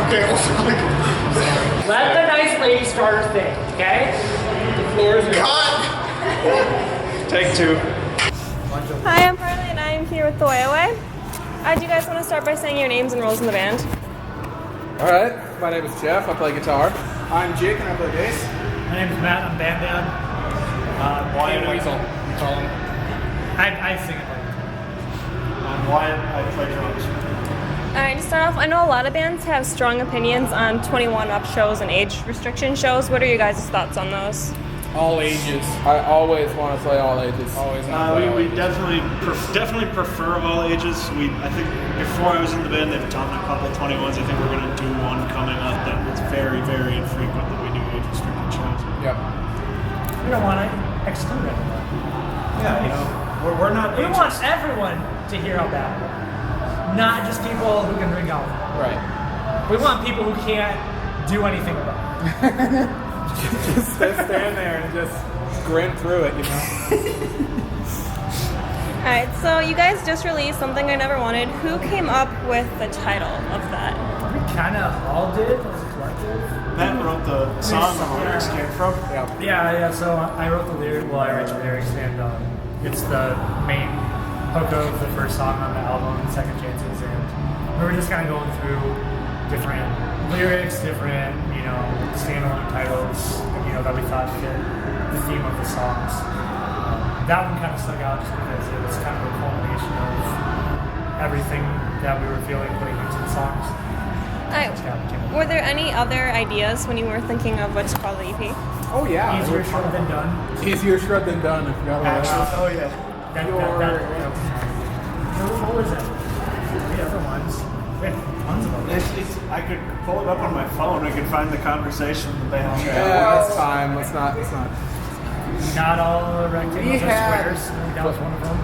Okay, Let the nice lady start her thing, okay? The floor is yours. cut! Take two. Hi, I'm Harley and I'm here with the Way. Do you guys want to start by saying your names and roles in the band? Alright, my name is Jeff, I play guitar. I'm Jake and I play bass. My name is Matt, I'm band dad. Wyatt Weasel, we call him. I sing it. I'm Wyatt, I play drums. Alright, to start off, I know a lot of bands have strong opinions on 21 up shows and age restriction shows. What are your guys' thoughts on those? All ages. I always want to play all ages. Always want to play all We ages. definitely prefer all ages. I think before I was in the band, they've done a couple 21s. I think we're going to do one coming up that it's very, very infrequent that we do age restricted shows. Yep. We don't want to exclude anyone. Yeah, you know, we're not. We ageist. want everyone to hear our band. Not just people who can drink alcohol. Right. We want people who can't do anything about it. Just stand there and just grin through it, you know? Alright, so you guys just released Something I Never Wanted. Who came up with the title of that? We kind of all did as a collective. Matt wrote the song the lyrics came from. Yeah, so I wrote the lyrics, well, I write the lyrics, and it's the main hook of the first song on the album, Second Chances, and we were just kind of going through different lyrics, different, standalone titles, that we thought fit the theme of the songs. That one kind of stuck out just because it was kind of a culmination of everything that we were feeling putting into the songs. Alright, were there any other ideas when you were thinking of what to call the EP? Oh yeah. Easier said than done. Easier said than done, I forgot about that. Oh yeah. What was it? The other ones. We had tons of them. I could pull it up on my phone. I could find the conversation the band had. Yeah, it's time. Let's not. Not all rectangles We are had- squares. I think that was one of them.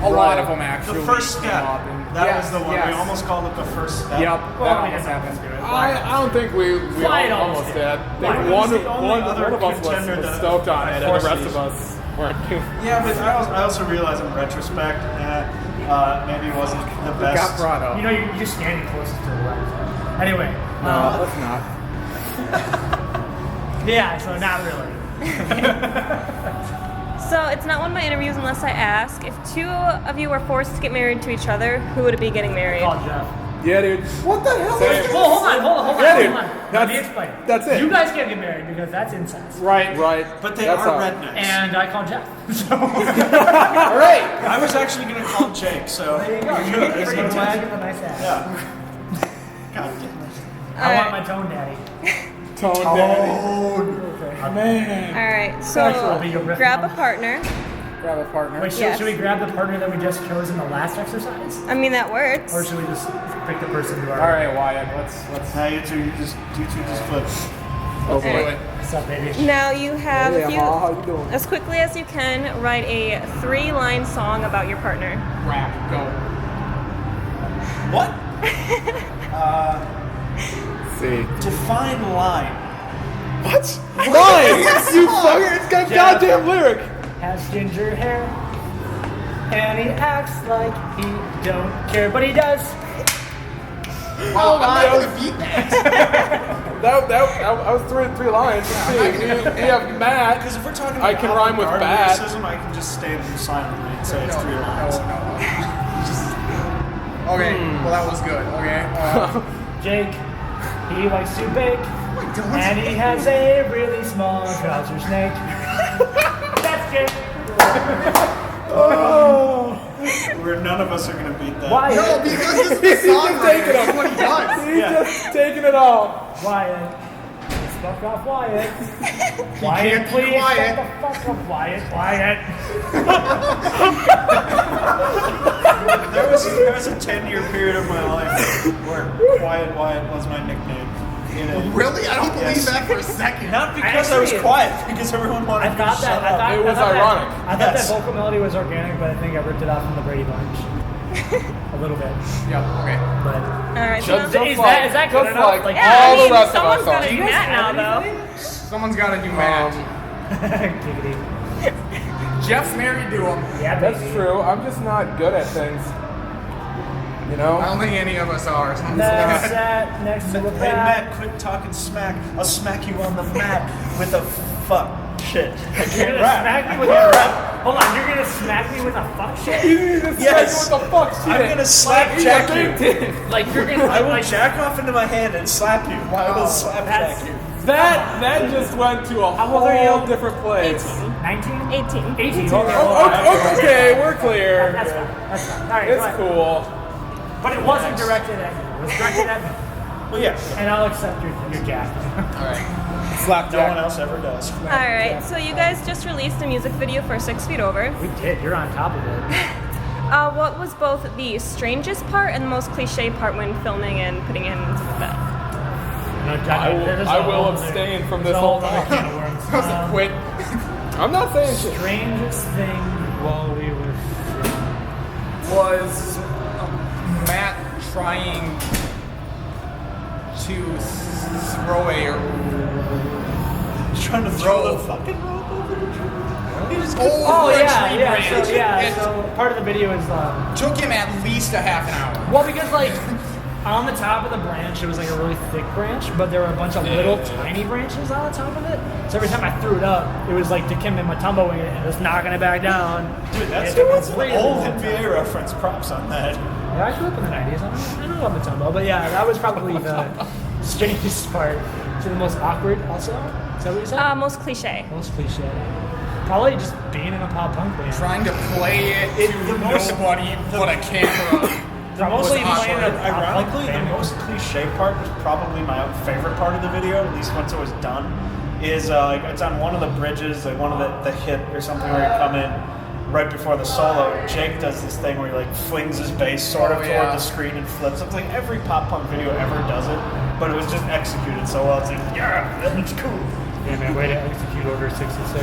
A lot of them actually. The first step. came up and- That Yes, was the one. yes. We almost called it the first step. Yep, Well, that we almost didn't happened. do it. I don't think we Wyatt almost almost did. did. I think Wyatt one was the only of other us contender was that stoked on it, and the forced rest these. of us weren't too. Yeah, but I also realized in retrospect that maybe it wasn't the It best. got brought up. You're just standing closest to the left. Anyway. No, let's not. Yeah, so not really. So it's not one of my interviews unless I ask, if two of you were forced to get married to each other, who would it be getting married? Call Jeff. Yeah, dude. What the hell? Well, hold on. Yeah, dude. Let me explain. That's it. You guys can't get married because that's incest. Right. But they That's are all. rednecks. And I call Jeff. So All right. I was actually going to call Jake, so. there you go. You get the pretty flag and a nice ass. Yeah. God damn it. I want my tone daddy. Tone man. Alright, I'll be your so riff grab a mom. partner. Grab a partner. Wait, Yes. should we grab the partner that we just chose in the last exercise? I mean, that works. Or should we just pick the person who All right, Wyatt. Let's. Now you two just flip. Go for it. What's up, baby? Now you have, Hey, if you, Amal, how you doing? as quickly as you can, write a 3-line song about your partner. Rap. Go. What? See. Define line. What? Line. You fucker! It's got a goddamn lyric. Has ginger hair, and he acts like he don't care, but he does. Wow, I'm not gonna beat that. That was three lines. See, you have Matt. Because if we're talking I about can rhyme with avant-garde bad. lyricism, I can just stand silently and say it's 3 lines. Okay, well that was good. Okay. Jake, he likes to bake, and he has a really small trouser snake. That's Jake. Where none of us are going to beat that. Wyatt. No, because this is the songwriter. That's what he does. He's just taking it all. Wyatt. Just fuck off, Wyatt. can't Wyatt, be please. quiet. Shut the fuck up, Wyatt. Wyatt. There was a 10-year period of my life where Quiet Wyatt was my nickname. Really? I don't believe Yes. that for a second. Not because I was quiet, because everyone wanted I me to thought shut that. up. It was I thought ironic. I thought Yes. that vocal melody was organic, but I think I ripped it off from the Brady Bunch. A little bit. Yeah, okay. But Alright, so Just now, is that good just enough? like Like, yeah, all I mean, the rest of our someone's songs. gotta do that now, though. Someone's got to do Matt. Giggity. Jeff's married to him. Yeah, That's baby. true. I'm just not good at things. You know? I don't think any of us are. Matt sat next to the Hey back. Matt, quit talking smack. I'll smack you on the mat with a fuck shit. I You're can't gonna rap. smack me with your rap. Hold on, you're gonna smack me with a fuck shit? Yes. What the fuck shit? I'm gonna slap jack you. Like you're gonna I will like jack off into my hand and slap you. I will slap that's- jack you. That just went to a How old are whole you? different place. 19? 18. 18. Okay, Oh, okay, we're clear. That's fine. That's fine. All right, go It's ahead. cool. But it wasn't directed at you. It was directed at me. Well, yeah. And I'll accept your jack. Alright. Slap No one Jack. else ever does. All right, so you guys just released a music video for 6 Feet Over. We did. You're on top of it. What was both the strangest part and the most cliche part when filming and putting it into the bed? I will abstain from this whole time. Quit. I'm not saying shit. Strangest thing while we were filming. Was Matt trying to throw Trying to throw the fucking rope over the tree. Oh yeah, tree yeah. branch. So yeah, It so part of the video is took him at least a half an hour. well because like on the top of the branch it was like a really thick branch, but there were a bunch of little tiny branches on the top of it. So every time I threw it up, it was like Dikembe Mutombo in it and just knocking it back down. Dude, that's It an really old was NBA reference. Props on that. Yeah, I grew up in the 90s. I know about Mutombo, but yeah, that was probably the strangest part. To the most awkward also. Is that what you said? Most cliche. Most cliche. Probably just being in a pop punk band. Trying to play it to nobody but a camera. Mostly was playing awkward. a pop punk Ironically, the band. most cliche part was probably my favorite part of the video, at least once it was done, is like it's on one of the bridges, like one of the hit or something where you come in right before the solo. Jake does this thing where he like flings his bass sort of Oh, toward yeah. the screen and flips. It's like every pop punk video ever does it, but it was just executed so well. It's like, yeah, that's cool. Yeah, man, way to execute Order 66.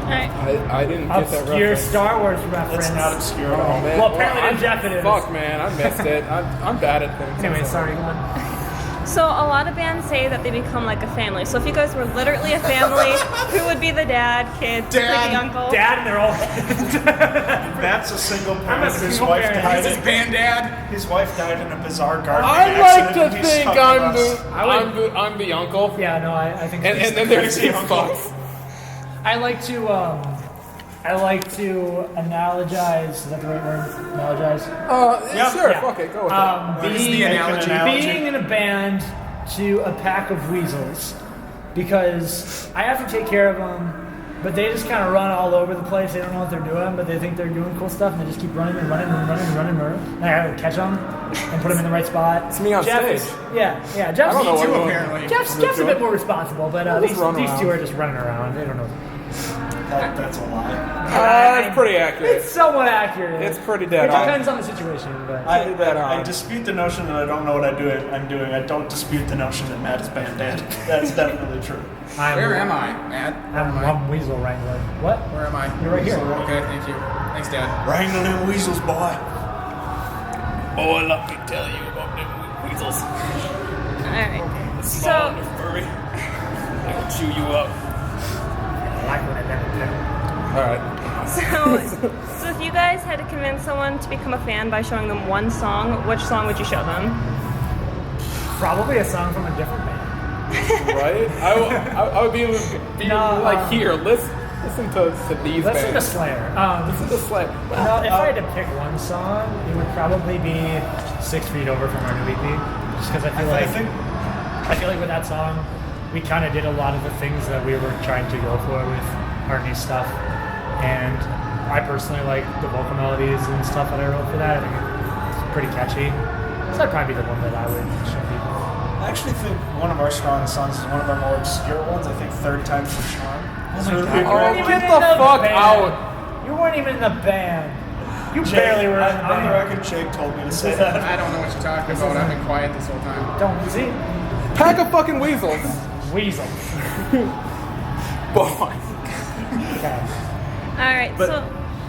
All right. I didn't get that Obscure reference. Star Wars reference. It's not obscure at Oh, all. man. Well, apparently I'm- to Jeff it is. Fuck, man, I missed it. I'm bad at things. Anyway, sorry, go on. So a lot of bands say that they become like a family. So if you guys were literally a family, who would be the dad, kid, Dad. the uncle? Dad and they're all Matt's a single I'm a parent. His single wife parent. died. Is his band dad? His wife died in a bizarre gardening I accident. like and to he's think stuck with I'm us. I'm the uncle. Yeah, no, I think And then there's crazy his uncle. fucks. I like to analogize. Is that the right word? Analogize. Yeah. Sure, Yeah. fuck it, go with that. What is the Being, analogy? being in a band to a pack of weasels, because I have to take care of them, but they just kind of run all over the place. They don't know what they're doing, but they think they're doing cool stuff, and they just keep running and running and running and running and running. And I have to catch them and put them in the right spot. It's me on Jeff stage. is- yeah. Jeff's, I don't know Me too, what apparently. Jeff's a bit more responsible, but We'll just these run two around. are just running around. They don't know. That's a lie. It's pretty accurate. It's somewhat accurate. It's pretty It dead on. depends on the situation, but I dispute the notion that I don't know what I'm doing. I don't dispute the notion that Matt is band dad. That's definitely true. Where am I, Matt? I'm Weasel Wrangler. What? Where am I? You're right here. Okay, thank you. Thanks, Dad. Wrangling them weasels, boy. Oh, let me tell you about them weasels. All right. So Furry. I will chew you up. I like when I never did. Alright. So if you guys had to convince someone to become a fan by showing them one song, which song would you show them? Probably a song from a different band. Right? I would be No, like, here, listen to these Listen to bands. Slayer. Listen to Slayer. No, if I had to pick one song, it would probably be 6 Feet Over from our new EP. Just because I feel like with that song, we kind of did a lot of the things that we were trying to go for with our new stuff. And I personally like the vocal melodies and stuff that I wrote for that. I think it's pretty catchy. So that'd probably be the one that I would show people. I actually think one of our strongest songs is one of our more obscure ones. I think Third Time's the Charm. It's really God. great. Oh, get the fuck out. You weren't even in the band. You barely were in the On the band. record, Jake told me to say that. I don't know what you're talking about. I've been quiet this whole time. Don't see Pack of fucking weasels. Weasel. Boy. Okay. All right. So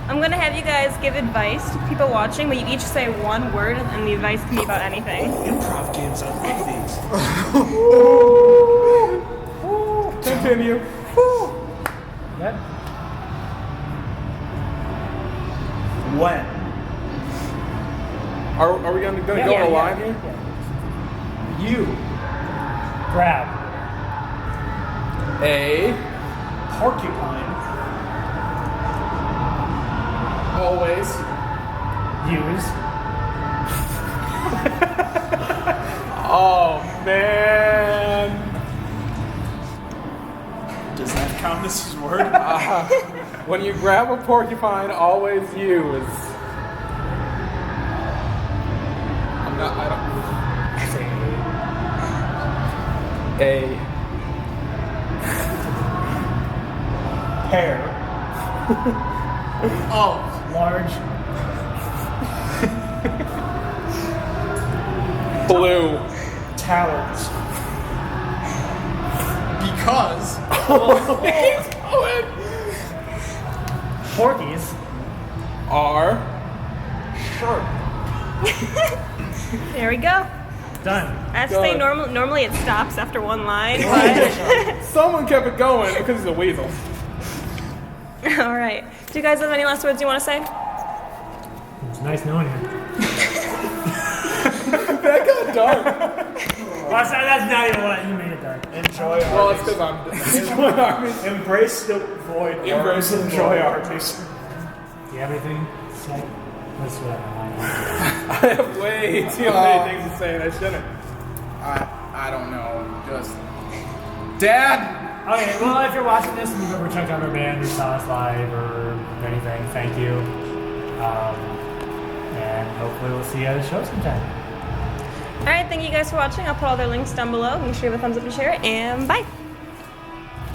I'm gonna have you guys give advice to people watching, but you each say one word, and the advice can be about anything. Improv games, I love these. Continue. Good. When? Are we gonna go on a line here? You grab A. Porcupine. Always. use Oh man. Does that count as his word? When you grab a porcupine, always use. I say don't. A. Pear. Oh, large Blue. Talons. because Porkies R. Sharp. There we go. done. I have to say, Done. normally it stops after one line, but Someone kept it going because he's a weasel. all right. Do you guys have any last words you want to say? It's nice knowing you. That got dark. Well, that's not even what you made it dark. Enjoy Well, it's Arby's. because I'm. Embrace the void. Embrace the Enjoy void. Arby's. Do you have anything to say? Let's do that. I have way too many things to say and I shouldn't. I don't know. Just Dad. Okay, well, if you're watching this and you've ever checked out our band or saw us live or anything, thank you. And hopefully we'll see you at a show sometime. All right, thank you guys for watching. I'll put all their links down below. Make sure you have a thumbs up and share it, and bye.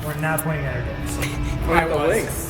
We're not pointing at our dicks. I have the links.